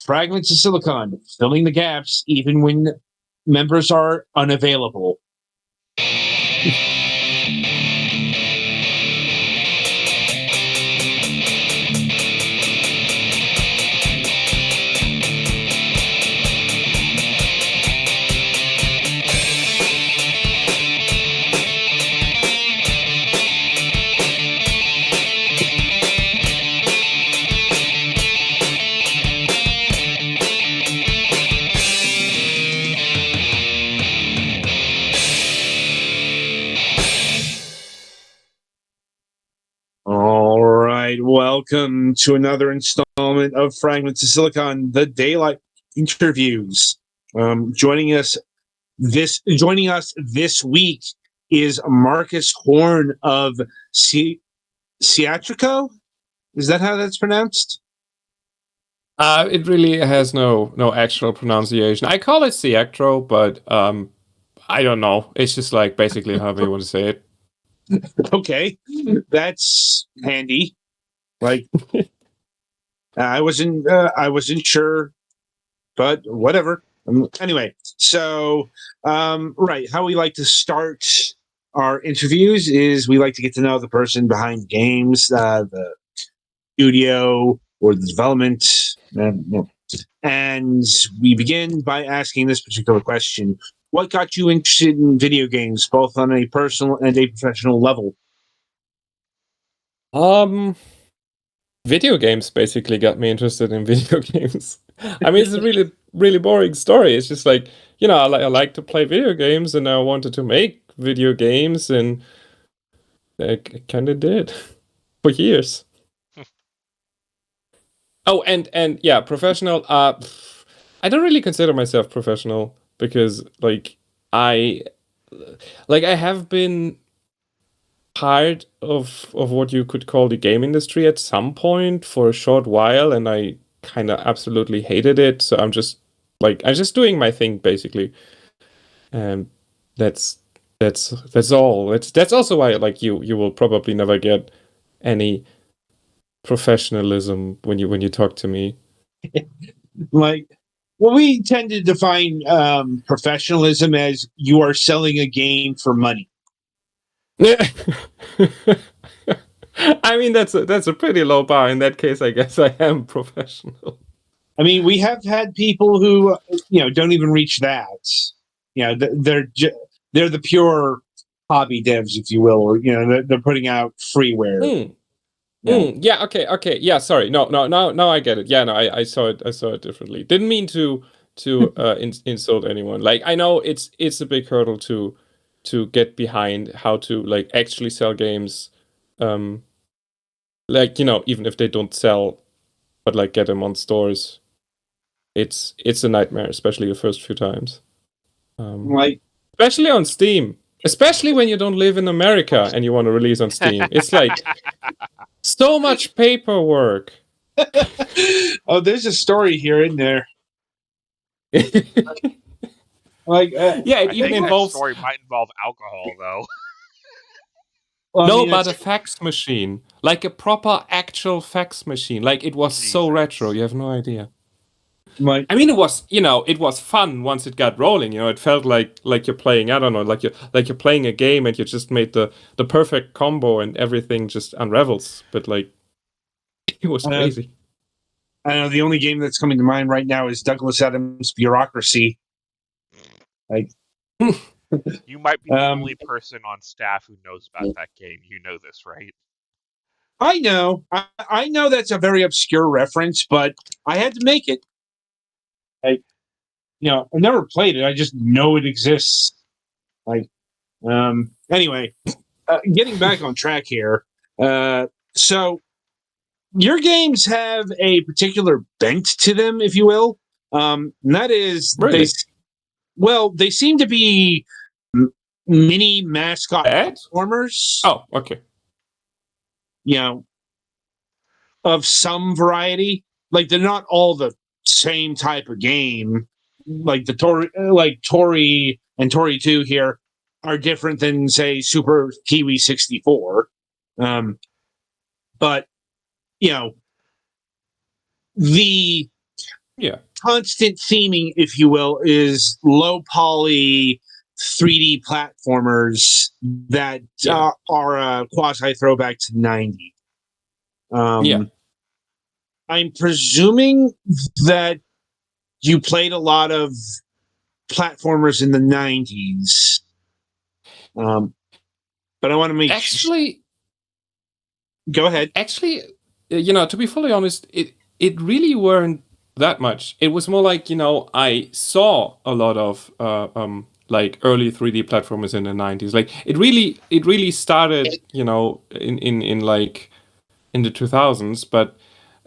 Fragments of Silicon, filling the gaps even when members are unavailable. All right, welcome to another installment of Fragments of Silicon, the Daylight Interviews. Joining us this week is Marcus Horn of Siactro. Is that how that's pronounced? It really has no actual pronunciation. I call it Siactro, but I don't know. It's just like basically however you want to say it. Okay, that's handy. Like, I wasn't sure, but whatever. Anyway, so right, how we like to start our interviews is we like to get to know the person behind games, the studio or the development, and we begin by asking this particular question: what got you interested in video games, both on a personal and a professional level? Video games basically got me interested in video games. I mean, it's a really boring story. It's just like, I like to play video games, and I wanted to make video games, and I kind of did for years. Oh, and yeah, professional. I don't really consider myself professional because I I have been part of what you could call the game industry at some point for a short while, and I kind of absolutely hated it. So I'm just doing my thing basically, and that's that's all. That's also why you will probably never get any professionalism when you talk to me. Like, well, we tend to define professionalism as you are selling a game for money. I mean, that's a pretty low bar. In that case, I guess I am professional. I mean, we have had people who don't even reach that. They're the pure hobby devs, if you will, or they're putting out freeware. Yeah. Okay. Yeah. Sorry. No. I get it. Yeah. No. I saw it. I saw it differently. Didn't mean to insult anyone. Like, I know it's a big hurdle to get behind how to like actually sell games, even if they don't sell, but like get them on stores. It's a nightmare, especially the first few times. Especially on Steam. Especially when you don't live in America and you want to release on Steam. It's like so much paperwork. Oh, there's a story here, isn't there? Yeah, it even involves. That story might involve alcohol, though. Well, no, but a fax machine, like a proper actual fax machine. Like, it was so retro, you have no idea. I mean, it was fun once it got rolling. It felt like you're playing, I don't know, like you're playing a game and you just made the perfect combo and everything just unravels. But like, it was crazy. I know the only game that's coming to mind right now is Douglas Adams' Bureaucracy. Like, you might be the only person on staff who knows about that game. You know this, right? I know. I know that's a very obscure reference, but I had to make it. I've never played it. I just know it exists. Anyway, getting back on track here. So your games have a particular bent to them, if you will. And that is, really? they seem to be mini mascot platformers. Oh, okay. Of some variety. Like, they're not all the same type of game. Like Tori and Tori 2 here are different than, say, Super Kiwi 64. But the constant theming, if you will, is low poly 3D platformers that are a quasi throwback to 90. I'm presuming that you played a lot of platformers in the 90s. But I want to make go ahead. Actually, to be fully honest, it really weren't that much. It was more like, I saw a lot of like early 3D platformers in the 90s. Like it really started, in like in the 2000s, but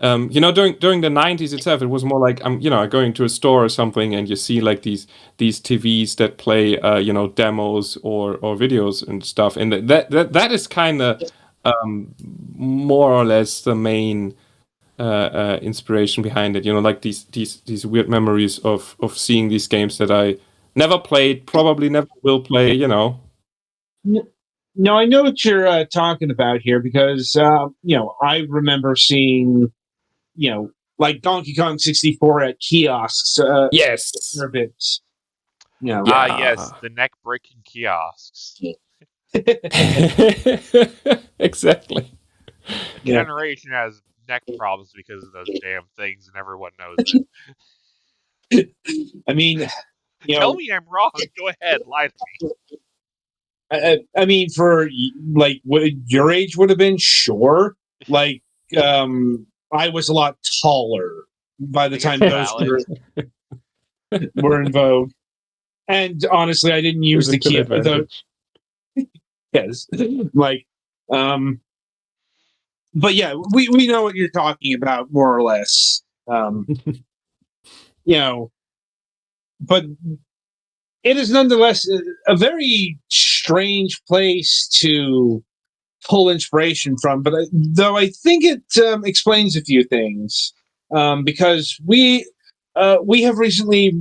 during the 90s itself, it was more like I'm going to a store or something, and you see like these TVs that play demos or videos and stuff, and that is kind of more or less the main inspiration behind it. Like these weird memories of seeing these games that I never played, probably never will play. No, I know what you're talking about here because I remember seeing like Donkey Kong 64 at kiosks. Yes. For a bit. Yes, the neck breaking kiosks. Exactly. The generation has neck problems because of those damn things, and everyone knows it. I mean, tell me I'm wrong. Go ahead, lie to me. I mean, for like what your age would have been, sure. Like, I was a lot taller by the time those were in vogue. And honestly, I didn't use the key. Yes, like, but yeah, we know what you're talking about more or less. But it is nonetheless a very strange place to pull inspiration from. But though I think it explains a few things, because we have recently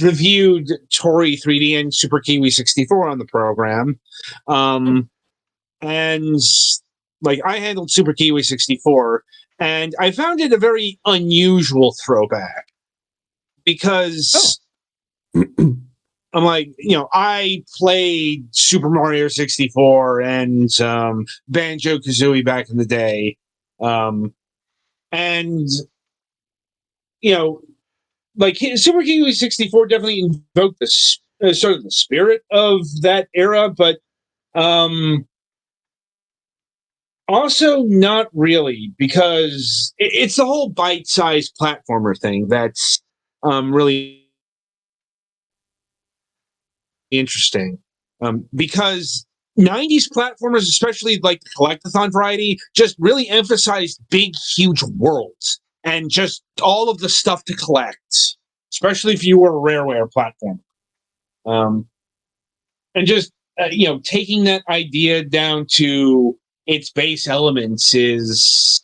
reviewed Tori 3D and Super Kiwi 64 on the program, and like I handled Super Kiwi 64, and I found it a very unusual throwback because I'm like, I played Super Mario 64 and Banjo Kazooie back in the day, and like Super Kiwi 64 definitely invoked the sort of the spirit of that era, but also not really, because it's the whole bite-sized platformer thing that's really interesting, because 90s platformers, especially like the collectathon variety, just really emphasized big, huge worlds and just all of the stuff to collect, especially if you were a Rareware platformer. And just, taking that idea down to its base elements is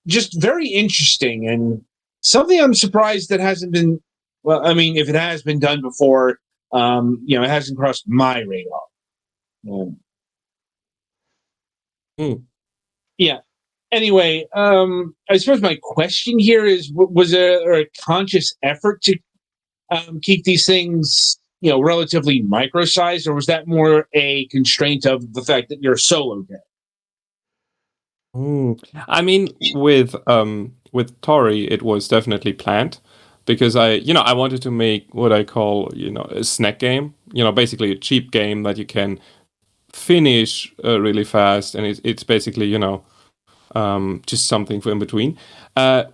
just very interesting and something I'm surprised that hasn't been. Well, I mean, if it has been done before, it hasn't crossed my radar. Yeah. Anyway, I suppose my question here is: was there a conscious effort to keep these things, relatively micro-sized, or was that more a constraint of the fact that you're a solo game? I mean, with Tori, it was definitely planned because I wanted to make what I call, a snack game. Basically a cheap game that you can finish really fast, and it's basically, just something for in between.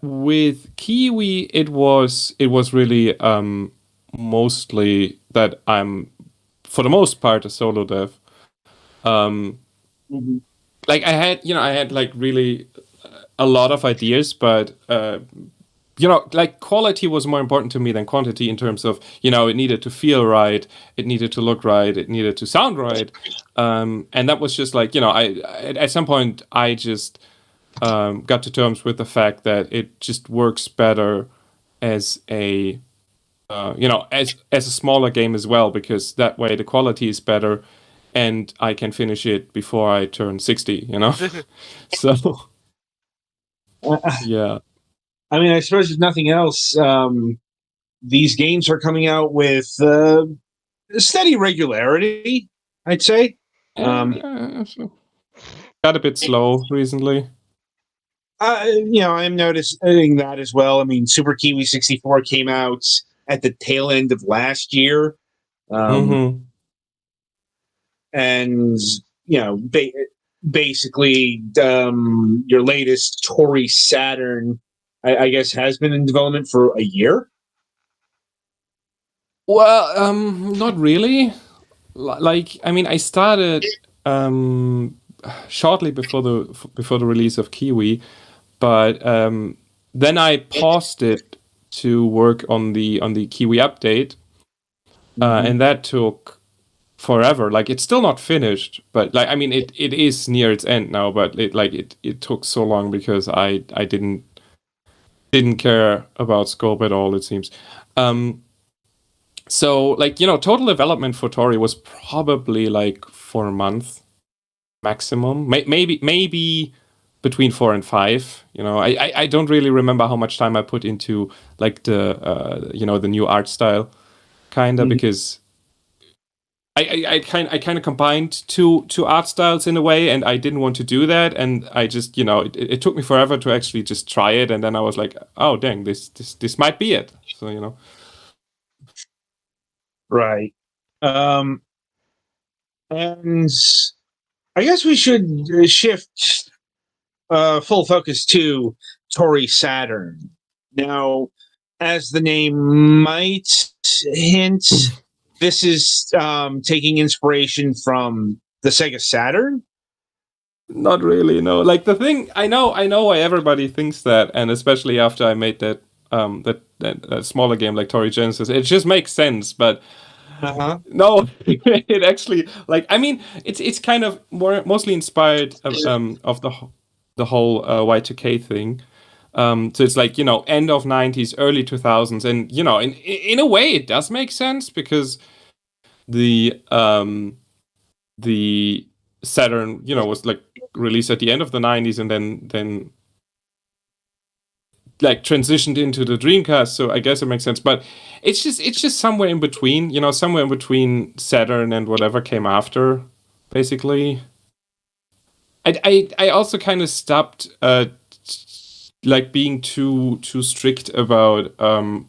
With Kiwi, it was really mostly that I'm, for the most part, a solo dev. Like I had like really a lot of ideas, but like quality was more important to me than quantity in terms of, it needed to feel right, it needed to look right, it needed to sound right, and that was just like, at some point I just got to terms with the fact that it just works better as a as a smaller game as well, because that way the quality is better and I can finish it before I turn 60, So yeah. I mean, I suppose if nothing else, these games are coming out with steady regularity, I'd say. So got a bit slow recently. I'm noticing that as well. I mean, Super Kiwi 64 came out at the tail end of last year. Mm-hmm. And, basically, your latest Tory Saturn, I guess, has been in development for a year. Well, not really. Like, I mean, I started shortly before the release of Kiwi, but then I paused it to work on the Kiwi update, and that took forever. Like, it's still not finished, but like, I mean, it is near its end now, but it took so long because I didn't care about scope at all, it seems. So like, total development for Tori was probably like 4 months maximum, maybe between 4 and 5. I don't really remember how much time I put into like the new art style, kinda, because I kind of combined two art styles in a way, and I didn't want to do that, and I just it took me forever to actually just try it, and then I was like, oh dang, this might be it. So. Right. And I guess we should shift full focus to Tory Saturn. Now, as the name might hint, this is taking inspiration from the Sega Saturn. Not really, no. Like the thing, I know why everybody thinks that, and especially after I made that smaller game like Tori Genesis, it just makes sense. But no, it actually, like, I mean, it's kind of mostly inspired of the whole Y2K thing. So it's like, end of 90s, early 2000s, and in a way it does make sense because the Saturn, was like released at the end of the 90s, and then like transitioned into the Dreamcast. So I guess it makes sense, but it's just somewhere in between, somewhere in between Saturn and whatever came after, basically. I also kind of stopped like being too strict about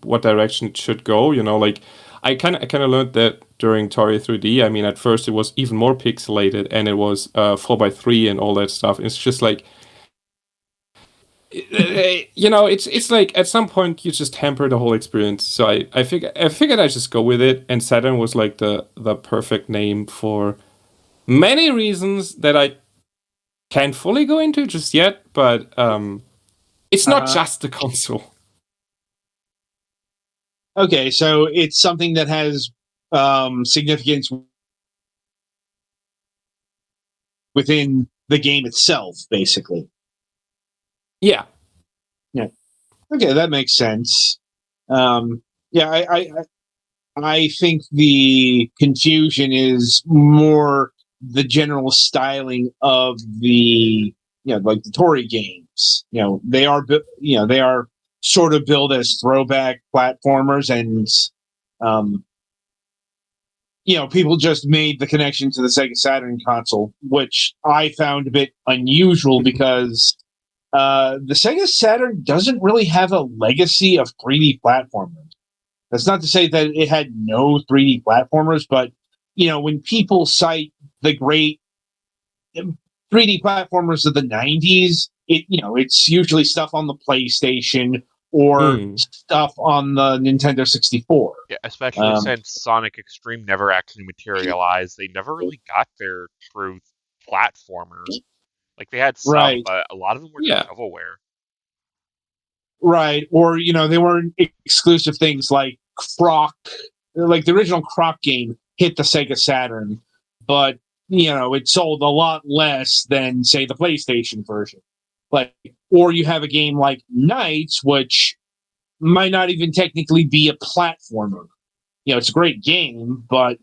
what direction it should go. Like I kind of learned that during Tori 3D. I mean, at first it was even more pixelated, and it was 4x3 and all that stuff. It's just like, it's like at some point you just hamper the whole experience. So I figured I just go with it, and Saturn was like the perfect name for many reasons that I can't fully go into just yet. But it's not just the console. Okay, so it's something that has significance within the game itself, basically. Yeah. Yeah. Okay, that makes sense. Yeah, I think the confusion is more the general styling of the like the Tory games. They are sort of billed as throwback platformers, and um, people just made the connection to the Sega Saturn console, which I found a bit unusual because the Sega Saturn doesn't really have a legacy of 3D platformers. That's not to say that it had no 3D platformers, but when people cite the great 3D platformers of the 90s, it's usually stuff on the PlayStation or stuff on the Nintendo 64. Yeah, especially since Sonic Extreme never actually materialized. They never really got their true platformer. Like they had some, Right. but a lot of them were just shovelware. Right. Or, they weren't exclusive things like Croc, like the original Croc game hit the Sega Saturn, but, it sold a lot less than, say, the PlayStation version. Or you have a game like Knights, which might not even technically be a platformer. It's a great game, but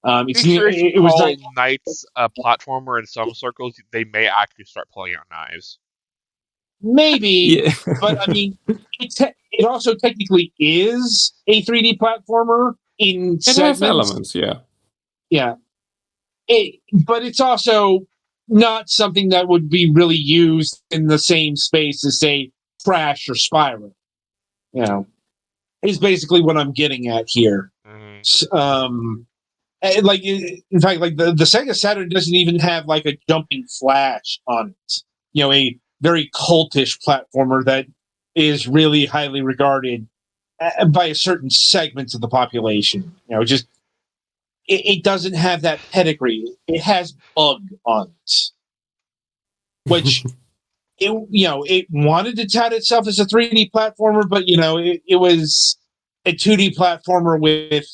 It was call not. Knights a platformer in some circles. They may actually start pulling out knives. maybe, Yeah. but I mean, it also technically is a 3D platformer in It has segments. elements, yeah. Yeah, but it's also not something that would be really used in the same space as, say, Crash or Spyro. You know, is basically what I'm getting at here. Like in fact, like the Sega Saturn doesn't even have like a jumping flash on it. You know, a very cultish platformer that is really highly regarded by a certain segment of the population. You know, just it doesn't have that pedigree. It has bug on it, which it wanted to tout itself as a 3D platformer, but it was a 2D platformer with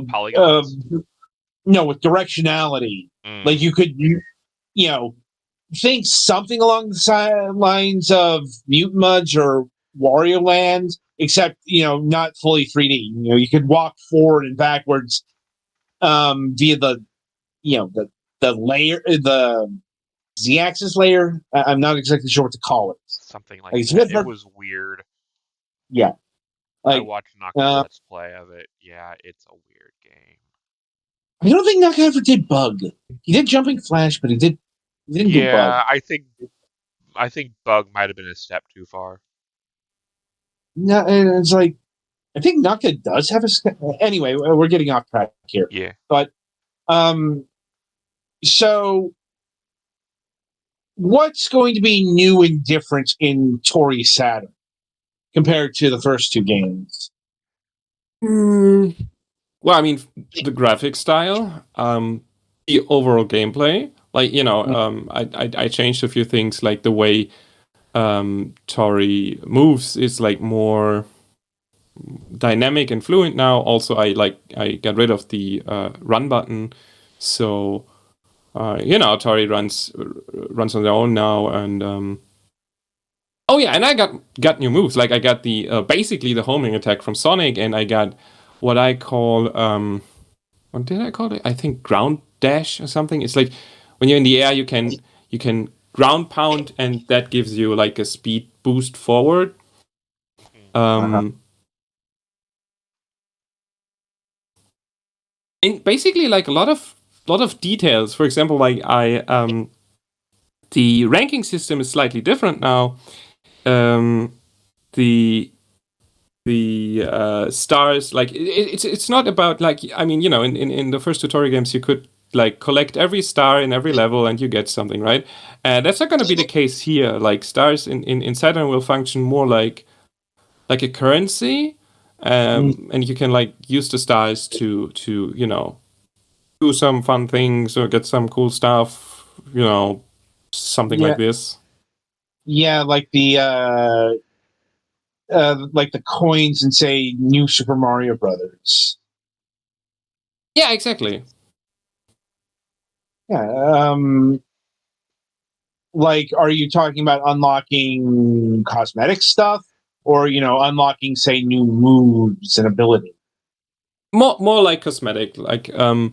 polygons. No, with directionality. Like you could think something along the lines of Mutant Mudge or Wario Land, except not fully 3D. You could walk forward and backwards via the layer, the Z-axis layer. I'm not exactly sure what to call it. Something like that. It was weird. Yeah. I watched Knockout Let's Play of it. Yeah, it's a weird game. I don't think Knockout ever did bug. He did Jumping Flash, but he didn't do bug. Yeah, I think bug might have been a step too far. No, it's like I think Knockout does have a. Anyway, we're getting off track here. Yeah. But so what's going to be new and different in Tori Saturn compared to the first two games? Well, I mean, the graphic style, the overall gameplay. Like, I changed a few things, like the way Tori moves is like more dynamic and fluent now. Also, I got rid of the run button, so Tori runs on their own now, and oh yeah, and I got new moves. Like I got the basically the homing attack from Sonic, and I got what I call what did I call it? I think ground dash or something. It's like when you're in the air, you can ground pound, and that gives you like a speed boost forward. And basically like a lot of details. For example, like the ranking system is slightly different now. The stars, like it's not about, like, I mean, in the first tutorial games you could like collect every star in every level and you get something, right? That's not going to be the case here. Like stars in Saturn will function more like a currency, and you can like use the stars to do some fun things or get some cool stuff, something like this. Yeah, like the coins in, say, New Super Mario Brothers. Yeah, exactly. Yeah. Like, are you talking about unlocking cosmetic stuff, or unlocking, say, new moves and ability? More like cosmetic. Like, I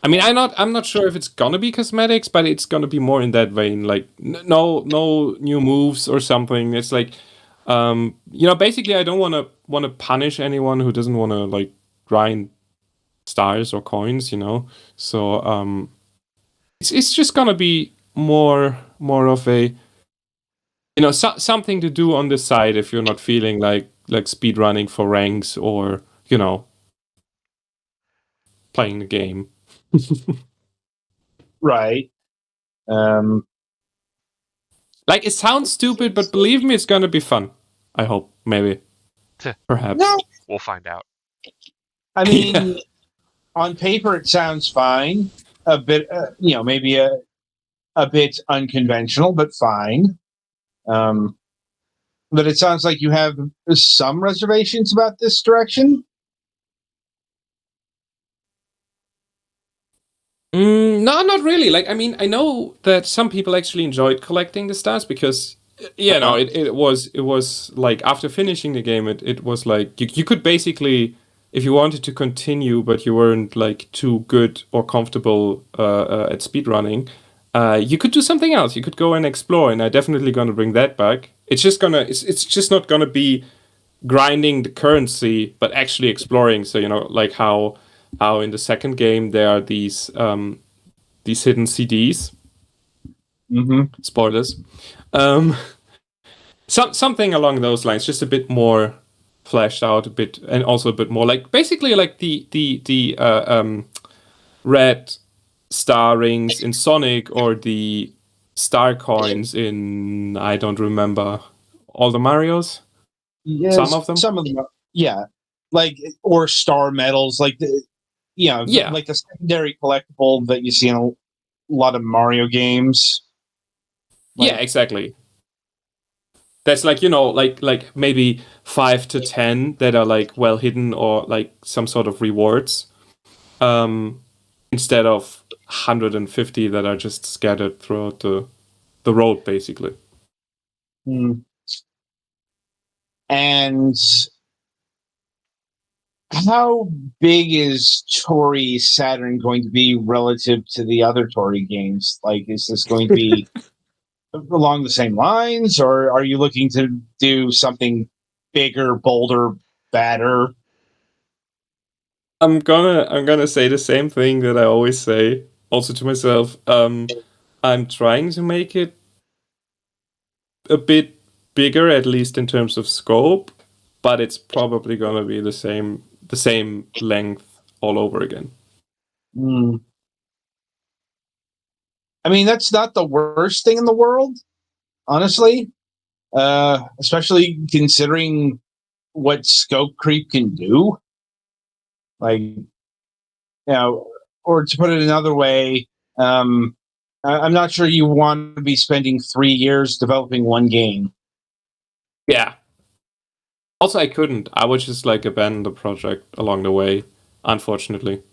mean, I'm not sure if it's gonna be cosmetics, but it's gonna be more in that vein. Like, no new moves or something. It's like, basically, I don't wanna punish anyone who doesn't wanna like grind stars or coins. So it's just gonna be more of a something to do on the side if you're not feeling like speed running for ranks or playing the game. Right. Like, it sounds stupid, but believe me, it's gonna be fun. I hope, maybe, perhaps. No, we'll find out. I mean, on paper it sounds fine. A bit, maybe a bit unconventional, but fine. But it sounds like you have some reservations about this direction. No, not really. Like, I mean, I know that some people actually enjoyed collecting the stars because, it was like after finishing the game, it was like you could basically, if you wanted to continue, but you weren't like too good or comfortable at speedrunning, you could do something else. You could go and explore, and I'm definitely gonna bring that back. It's just not gonna be grinding the currency, but actually exploring. So like how in the second game there are these hidden CDs. Mm-hmm. Spoilers. Something along those lines, just a bit more fleshed out, a bit, and also a bit more like basically like the red star rings in Sonic or the star coins in I don't remember all the Marios. Some Yes, of them. some of them. Yeah, like or star medals, like Yeah, like the secondary collectible that you see in a lot of Mario games. yeah, Like, exactly. That's like like maybe 5 to 10 that are like well hidden or like some sort of rewards. Um, instead of 150 that are just scattered throughout the road, basically. hmm. And how big is Tori Saturn going to be relative to the other Tori games? Like, is this going to be along the same lines, or are you looking to do something bigger, bolder, badder? I'm gonna say the same thing that I always say, also to myself. I'm trying to make it a bit bigger, at least in terms of scope, but it's probably gonna be the same length all over again. Hmm. I mean, that's not the worst thing in the world, honestly. Especially considering what scope creep can do. Like, or to put it another way, I'm not sure you want to be spending 3 years developing one game. Yeah. Also, I couldn't. I would just like abandon the project along the way, unfortunately.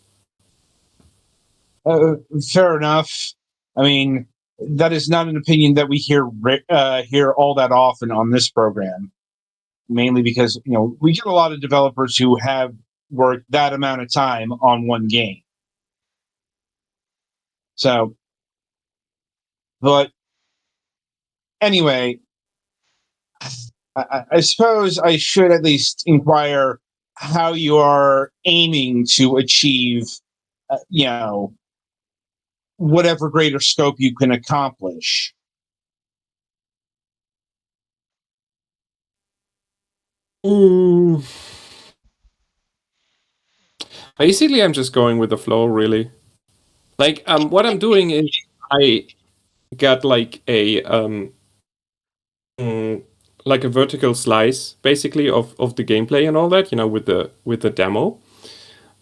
Uh, Fair enough. I mean, that is not an opinion that we hear all that often on this program. Mainly because we get a lot of developers who have worked that amount of time on one game. So, but anyway, I suppose I should at least inquire how you are aiming to achieve, whatever greater scope you can accomplish. Mm. Basically, I'm just going with the flow, really. Like, what I'm doing is I got mm, like a vertical slice, basically, of the gameplay and all that, with the demo.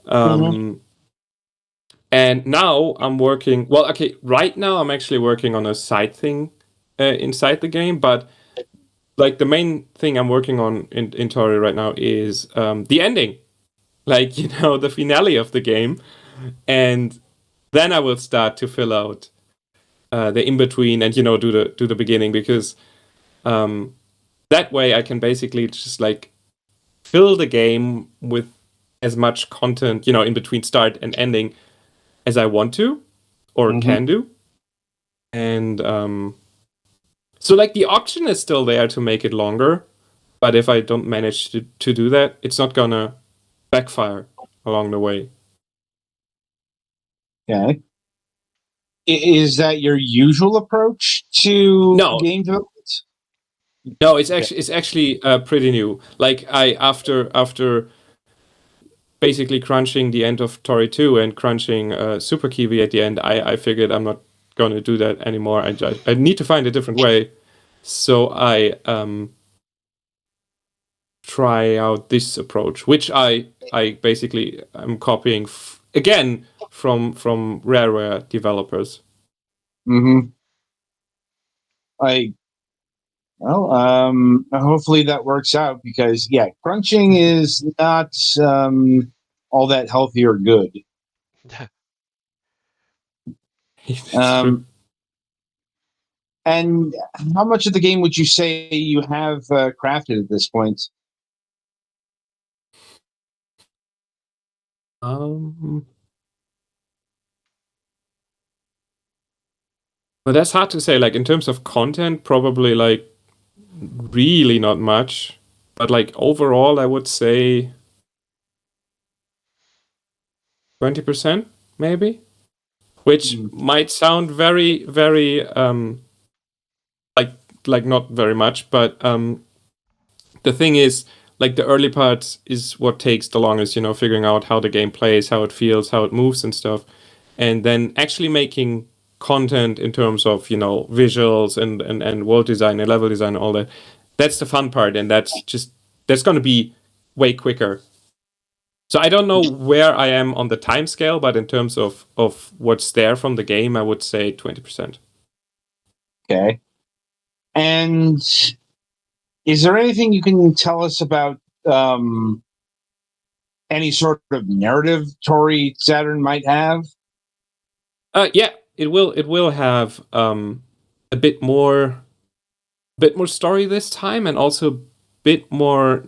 Mm-hmm. Um, and now I'm working. Well, okay, right now I'm actually working on a side thing inside the game, but like the main thing I'm working on in Tori right now is the ending, like the finale of the game, and then I will start to fill out the in between and do the beginning, because um, that way I can basically just like fill the game with as much content in between start and ending as I want to or Mm-hmm. can do, and so like the option is still there to make it longer, but if I don't manage to do that, it's not gonna backfire along the way. Okay. Is that your usual approach to No, game development? no, it's Okay. actually pretty new. Like I after basically crunching the end of Tori 2 and crunching Super Kiwi at the end, I figured I'm not gonna do that anymore. I need to find a different way. So I try out this approach, which I basically am copying again from Rareware developers. Mm-hmm. I Well, hopefully that works out because crunching is not all that healthy or good. It's true. Um, and how much of the game would you say you have crafted at this point? Um, But that's hard to say. Like in terms of content, probably like really not much. But like overall, I would say 20% maybe, which might sound very, very like not very much. But the thing is, like the early parts is what takes the longest. Figuring out how the game plays, how it feels, how it moves, and stuff, and then actually making content in terms of visuals and world design and level design and all that. That's the fun part, and that's going to be way quicker. So I don't know where I am on the time scale, but in terms of what's there from the game, I would say 20%. Okay. And is there anything you can tell us about any sort of narrative Tori Saturn might have? Yeah, it will have a bit more story this time, and also a bit more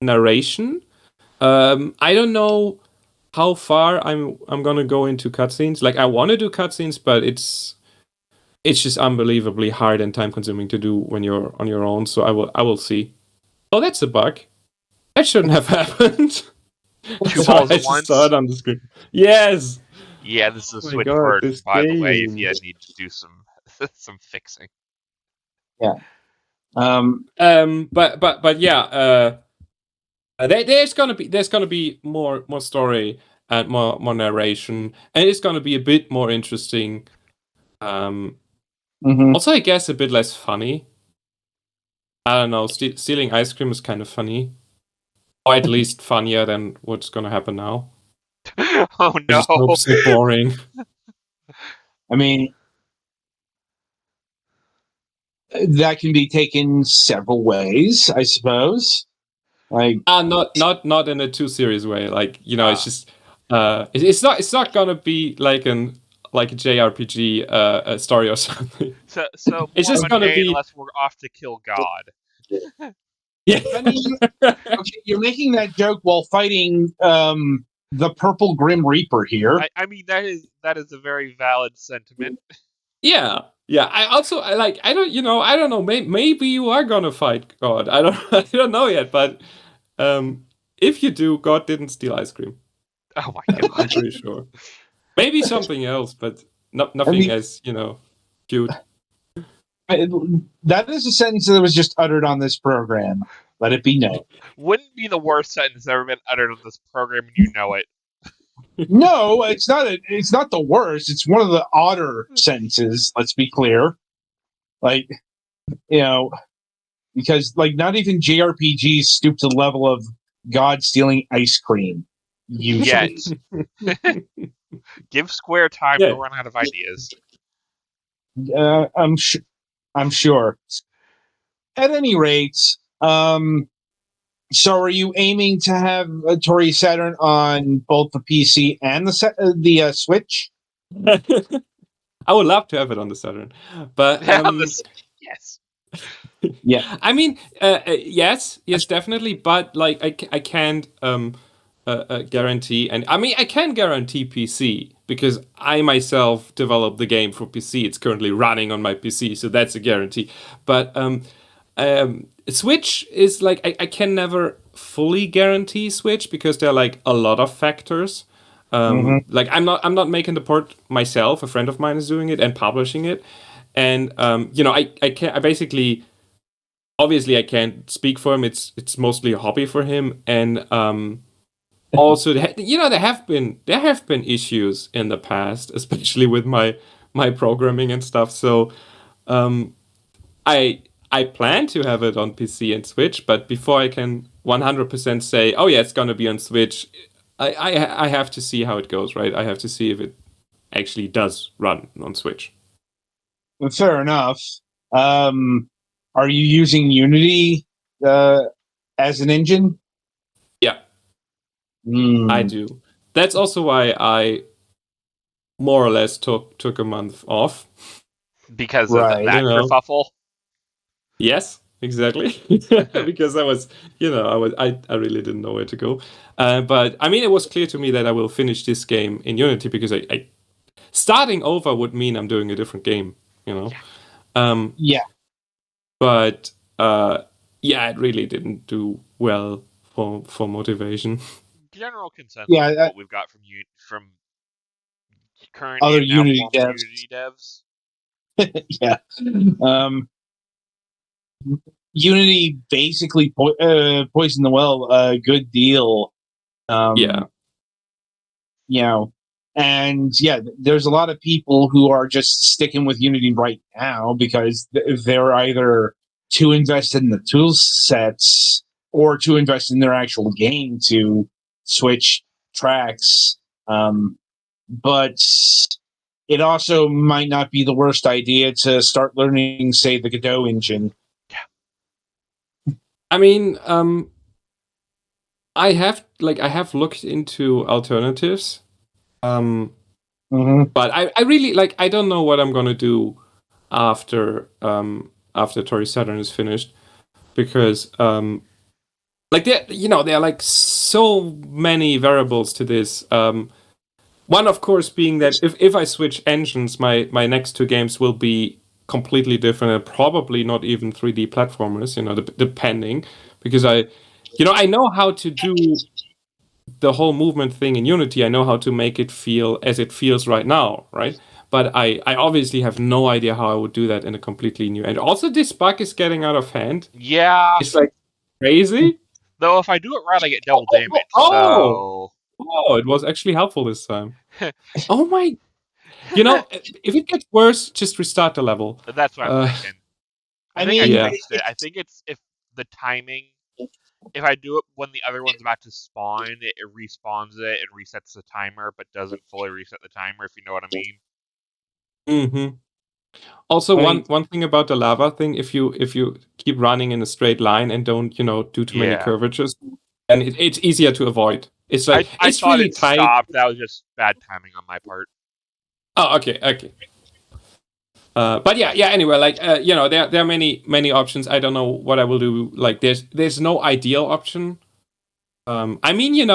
narration. I don't know how far I'm gonna go into cutscenes. Like I want to do cutscenes, but it's just unbelievably hard and time consuming to do when you're on your own. So I will see. Oh, that's a bug. That shouldn't have happened. Two So balls I at just once. saw it on the screen. Yes. Yeah, this is a Oh my Switch God, version, this by the way, if game. you need to do some some fixing. Yeah. But yeah. There's gonna be more story and more narration, and it's gonna be a bit more interesting. Also, I guess a bit less funny. I don't know. Stealing ice cream is kind of funny, or at least funnier than what's gonna happen now. Oh It's just no! so boring. I mean, that can be taken several ways, I suppose. Like, Not in a too serious way. Like it's just it's not gonna be like a JRPG a story or something. So It's more just gonna mundane, be unless we're off to kill God. yeah. I mean, okay, you're making that joke while fighting the Purple Grim Reaper here. I mean that is a very valid sentiment. Yeah. I don't know. Maybe you are gonna fight God. I don't I don't know yet. But if you do, God didn't steal ice cream. Oh my I'm god! pretty sure. Maybe something else, but nothing I mean, as cute. that is a sentence that was just uttered on this program. Let it be known. Wouldn't be the worst sentence ever been uttered on this program, and you know it. No, it's not. It's not the worst. It's one of the odder sentences. Let's be clear. Like, because like not even JRPGs stoop to the level of God stealing ice cream. Usually, Yet. Give Square time Yeah. to run out of ideas. I'm sure. At any rate, so are you aiming to have a Tori Saturn on both the PC and the Switch? I would love to have it on the Saturn, but Yes. Yeah. I mean, yes, definitely. But like, I can't guarantee, and I mean, I can guarantee PC because I myself developed the game for PC. It's currently running on my PC, so that's a guarantee. But Switch is like I can never fully guarantee Switch because there are like a lot of factors. Like I'm not making the port myself. A friend of mine is doing it and publishing it, and I basically obviously I can't speak for him. It's mostly a hobby for him, and also there have been issues in the past, especially with my programming and stuff. So I plan to have it on PC and Switch, but before I can 100% say, oh yeah, it's gonna be on Switch, I have to see how it goes, right? I have to see if it actually does run on Switch. Fair enough. Are you using Unity as an engine? Yeah, I do. That's also why I more or less took a month off. Because of Right. that kerfuffle. Yes, exactly. Because I was, I really didn't know where to go. But I mean, it was clear to me that I will finish this game in Unity because I starting over would mean I'm doing a different game. you know. Yeah. But it really didn't do well for motivation. General consensus Yeah, of what we've got from current other and now Unity former devs. Unity devs. Yeah. Unity basically poisoned the well a good deal. Yeah. You know, and yeah, there's a lot of people who are just sticking with Unity right now because they're either too invested in the tool sets or too invested in their actual game to switch tracks. But it also might not be the worst idea to start learning, say, the Godot engine. I mean, I have looked into alternatives. But I really I don't know what I'm gonna do after Tori Saturn is finished, because there are like so many variables to this. One, of course, being that if I switch engines, my next two games will be completely different and probably not even 3D platformers, depending, because I know how to do the whole movement thing in Unity. I know how to make it feel as it feels right now, right? But I obviously have no idea how I would do that in a completely new. And also, this bug is getting out of hand. Yeah. It's like crazy. Though if I do it right, I get double damage. Oh, it was actually helpful this time. Oh my! If it gets worse, just restart the level. That's what I'm thinking. I think I fixed it. I think it's if the timing. If I do it when the other one's about to spawn, it respawns it and resets the timer, but doesn't fully reset the timer, if you know what I mean. Mm-hmm. Also, one thing about the lava thing, if you keep running in a straight line and don't do too many curvatures, and it's easier to avoid. It's like I it's thought really it tight. stopped. That was just bad timing on my part. Oh, okay. But yeah. Anyway, there are many options. I don't know what I will do. Like, there's no ideal option. I mean,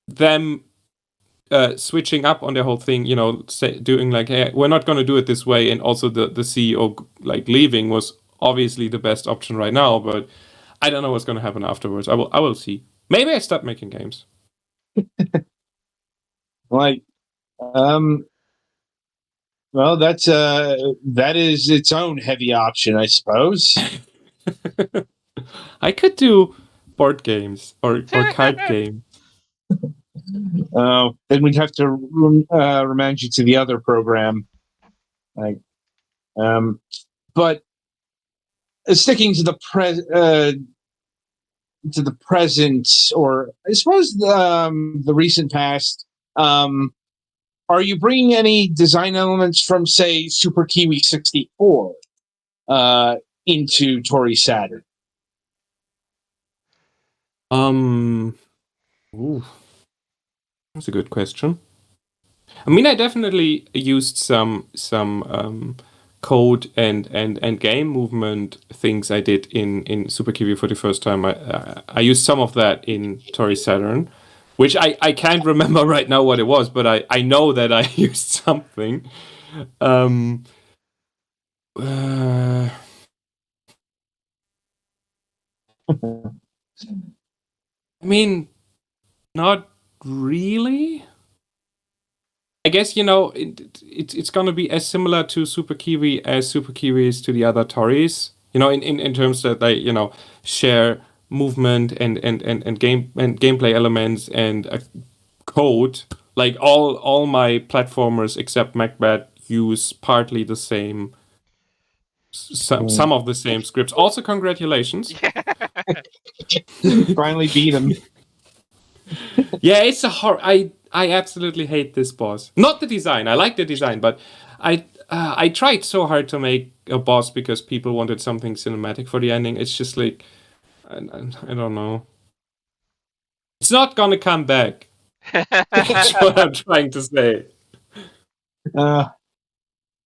them switching up on the whole thing, doing like, hey, we're not going to do it this way, and also the CEO like leaving was obviously the best option right now. But I don't know what's going to happen afterwards. I will see. Maybe I stop making games. Well, that is its own heavy option, I suppose. I could do board games or card games. Then we'd have to remind you to the other program. But sticking to the present, or I suppose the recent past. Are you bringing any design elements from, say, Super Kiwi 64 into Tori Saturn? Ooh, that's a good question. I mean, I definitely used some code and game movement things I did in Super Kiwi for the first time. I used some of that in Tori Saturn, which I can't remember right now what it was, but I know that I used something. I mean, not really. I guess it's gonna be as similar to Super Kiwi as Super Kiwi is to the other Tories. In terms that they share movement and gameplay elements and code. Like all my platformers except Macbeth use partly the same, some of the same scripts. Also, congratulations. Finally beat him. Yeah, it's I absolutely hate this boss. Not the design. I like the design, but I tried so hard to make a boss because people wanted something cinematic for the ending. It's just like I don't know. It's not gonna come back. That's what I'm trying to say.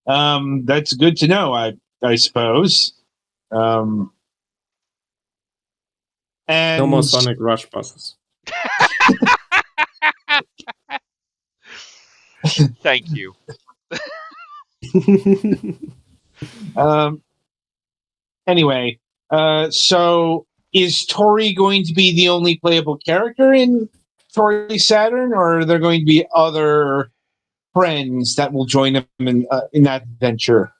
That's good to know. I suppose. And No more Sonic Rush bosses. Thank you. Anyway, so is Tori going to be the only playable character in Tori Saturn, or are there going to be other friends that will join him in that adventure?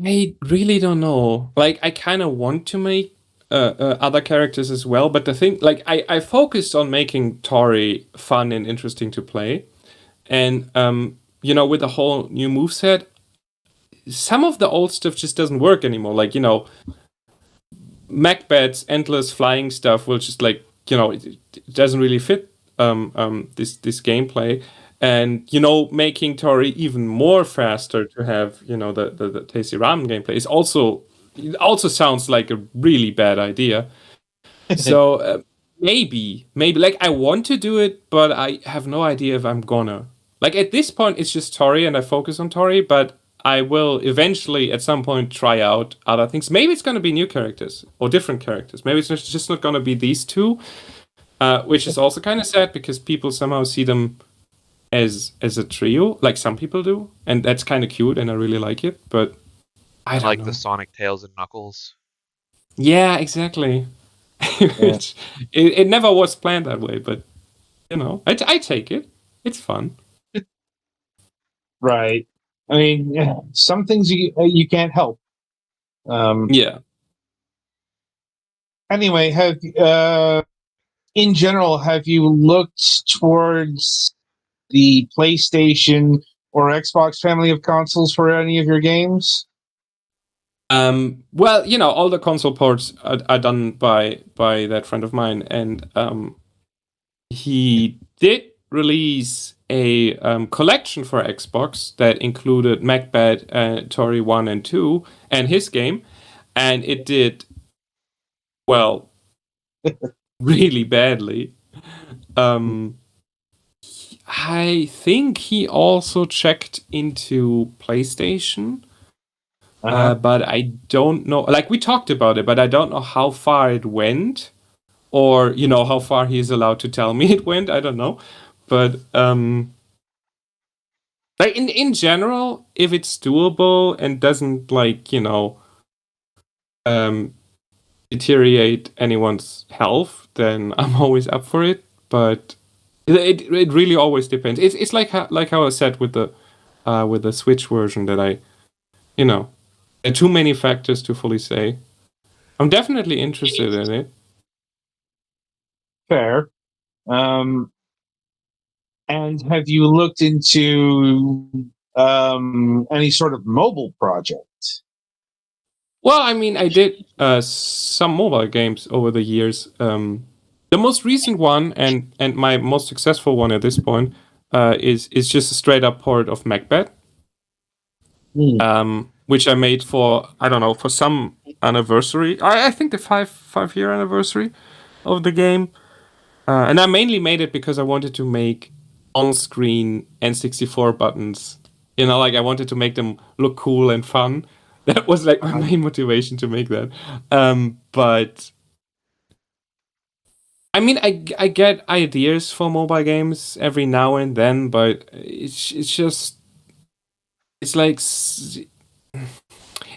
I really don't know. Like, I kind of want to make other characters as well, but the thing, like, I focused on making Tori fun and interesting to play, and with the whole new moveset, some of the old stuff just doesn't work anymore. Like, Macbeth's endless flying stuff will just like it doesn't really fit this gameplay, and making Tori even more faster to have the tasty ramen gameplay is also it also sounds like a really bad idea. So maybe like I want to do it, but I have no idea if I'm gonna. Like at this point, it's just Tori, and I focus on Tori. But I will eventually, at some point, try out other things. Maybe it's gonna be new characters or different characters. Maybe it's just not gonna be these two, which is also kind of sad because people somehow see them as a trio, like some people do, and that's kind of cute, and I really like it. But I don't like know. the Sonic, Tails, and Knuckles. Yeah, exactly. It never was planned that way, but I take it. It's fun. Right. I mean, some things you can't help. Yeah. Anyway, in general, have you looked towards the PlayStation or Xbox family of consoles for any of your games? Well, all the console ports are done by that friend of mine, and he did release a collection for Xbox that included Macbeth, Tori 1 and 2, and his game, and it did well, really badly. I think he also checked into PlayStation. But I don't know. Like we talked about it, but I don't know how far it went, or how far he is allowed to tell me it went. I don't know, but like in general, if it's doable and doesn't like deteriorate anyone's health, then I'm always up for it. But it really always depends. It's like how I said with the Switch version that there are too many factors to fully say. I'm definitely interested in it. Fair. And have you looked into any sort of mobile project? Well, I mean, I did some mobile games over the years. The most recent one and my most successful one at this point is just a straight up port of Macbeth, which I made for I don't know for some anniversary. I think the five-year anniversary of the game, and I mainly made it because I wanted to make on-screen N64 buttons. Like I wanted to make them look cool and fun. That was like my main motivation to make that. But I mean, I get ideas for mobile games every now and then, but it's just it's like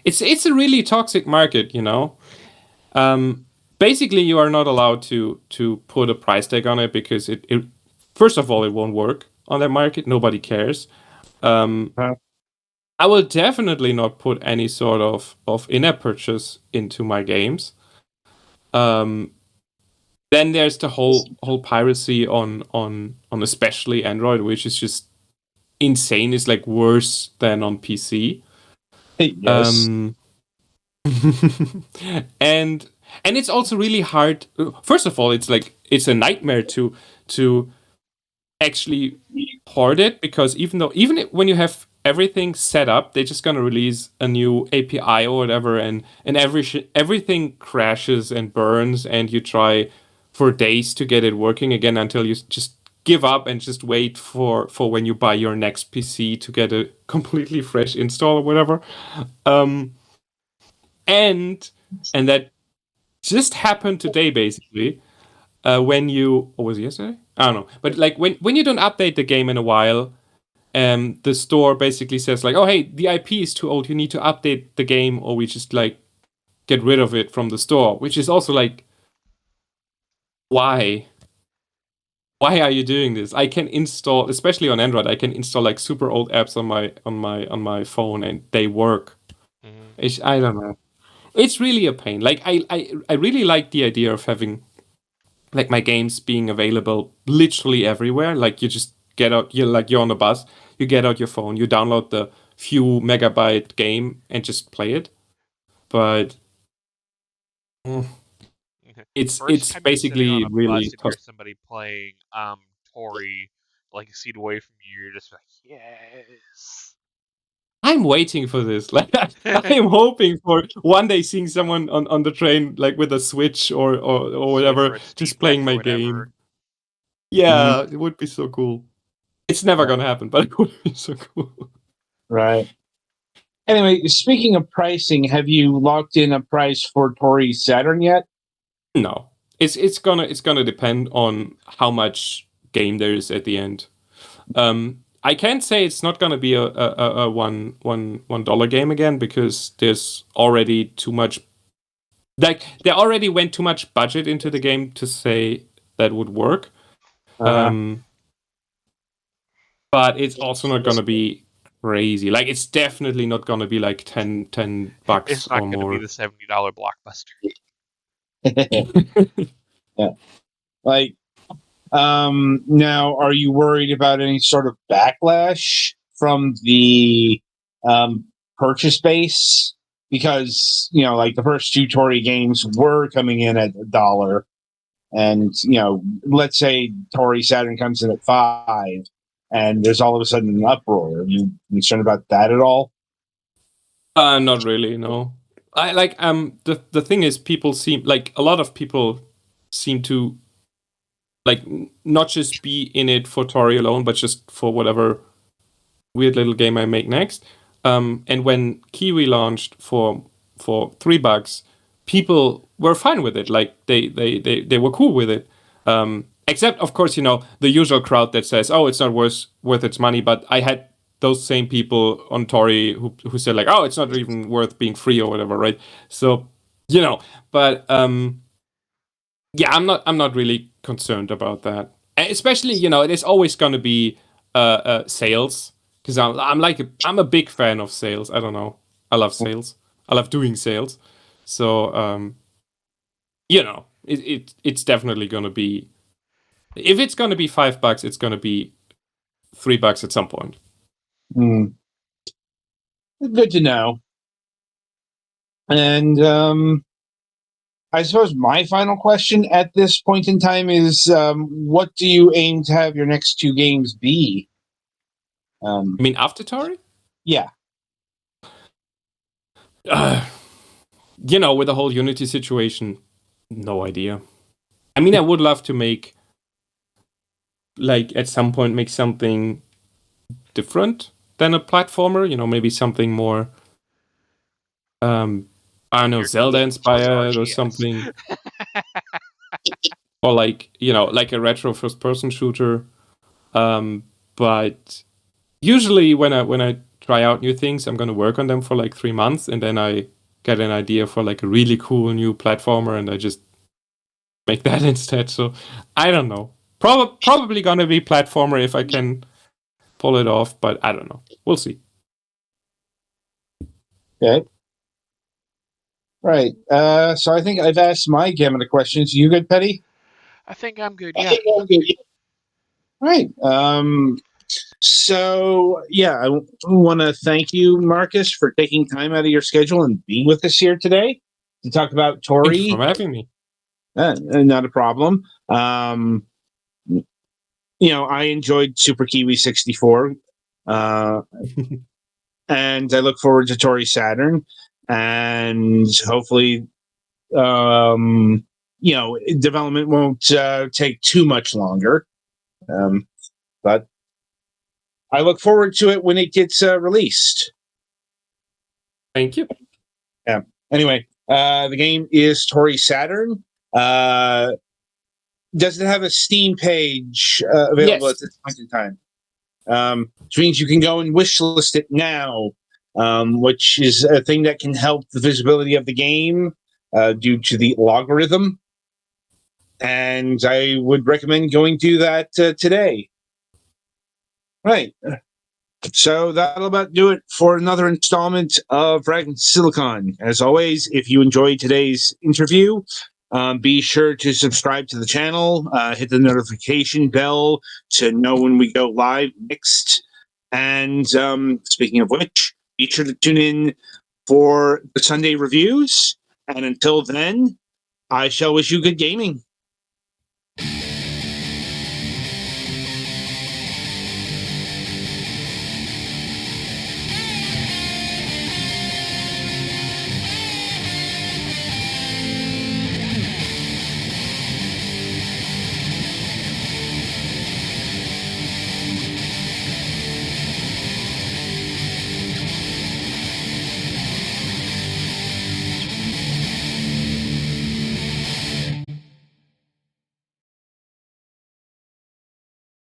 it's a really toxic market, Basically, you are not allowed to put a price tag on it because it first of all it won't work on that market. Nobody cares. I will definitely not put any sort of in-app purchase into my games. Then there's the whole piracy on especially Android, which is just insane. It's like worse than on PC. Yes. And it's also really hard. First of all, it's a nightmare to actually port it because even when you have everything set up, they're just gonna release a new API or whatever, and everything crashes and burns, and you try for days to get it working again until you just give up and just wait for when you buy your next PC to get a completely fresh install or whatever. And that just happened today basically. When you or was it yesterday? I don't know. But like when you don't update the game in a while, the store basically says like, oh hey, the IP is too old, you need to update the game, or we just like get rid of it from the store, which is also like, why are you doing this? I can install, especially on Android, I can install like super old apps on my phone and they work. I don't know, it's really a pain. Like I really like the idea of having like my games being available literally everywhere. Like you just get out, you're on a bus, you get out your phone, you download the few megabyte game and just play it. But it's time you're sitting on basically a really bus and tough. hear somebody playing Tori like a seat away from you, you're just like, yes. I'm waiting for this. Like I'm hoping for one day seeing someone on the train like with a Switch or Switch or whatever, a Steam just Deck playing or my whatever. game. Yeah, it would be so cool. It's never gonna happen, but it would be so cool. Right. Anyway, speaking of pricing, have you locked in a price for Tori Saturn yet? No, it's gonna depend on how much game there is at the end. I can't say it's not gonna be a $1 game again, because there's already too much. Like they already went too much budget into the game to say that would work. But it's also not gonna be crazy. Like it's definitely not gonna be like $10 It's or not going to be more. the $70 blockbuster. Yeah. Like, now, are you worried about any sort of backlash from the purchase base? Because, like the first two Tori games were coming in at $1. And, let's say Tori Saturn comes in at $5 and there's all of a sudden an uproar. Are you concerned about that at all? Not really, no. I like the thing is, people seem like a lot of people seem to like not just be in it for Tori alone, but just for whatever weird little game I make next. And when Kiwi launched for $3, people were fine with it. Like they were cool with it. Except of course, the usual crowd that says, "Oh, it's not worth its money." But I had those same people on Tori who said like, "Oh, it's not even worth being free or whatever," right? So, but yeah, I'm not really concerned about that. And especially, it is always going to be sales, because I'm a big fan of sales. I don't know. I love sales. I love doing sales. So, it's definitely going to be, if it's going to be $5, it's going to be $3 at some point. Good to know. And I suppose my final question at this point in time is, what do you aim to have your next two games be? I mean, after Tori? Yeah. With the whole Unity situation, no idea. I mean, I would love to make, like, at some point, make something different than a platformer. Maybe something more, I don't know, Zelda inspired or something. Or like, like a retro first person shooter. But usually when I try out new things, I'm gonna work on them for like 3 months, and then I get an idea for like a really cool new platformer, and I just make that instead. So I don't know. Probably gonna be platformer if I can pull it off, but I don't know. We'll see. Okay. Right. So I think I've asked my gamut of questions. You good, Petty? I think I'm good, yeah. Right. So, yeah, I want to thank you, Marcus, for taking time out of your schedule and being with us here today to talk about Tori. Thank you for having me. Not a problem. I enjoyed Super Kiwi 64. And I look forward to Tori Saturn. And hopefully, development won't take too much longer. But I look forward to it when it gets released. Thank you. Yeah. Anyway, the game is Tori Saturn. Does it have a Steam page available at this point in time? which means you can go and wish list it now, which is a thing that can help the visibility of the game due to the logarithm. And I would recommend going do that today. Right. So that'll about do it for another installment of Fragments Silicon. As always, if you enjoyed today's interview, be sure to subscribe to the channel, hit the notification bell to know when we go live next. And speaking of which, be sure to tune in for the Sunday reviews. And until then, I shall wish you good gaming.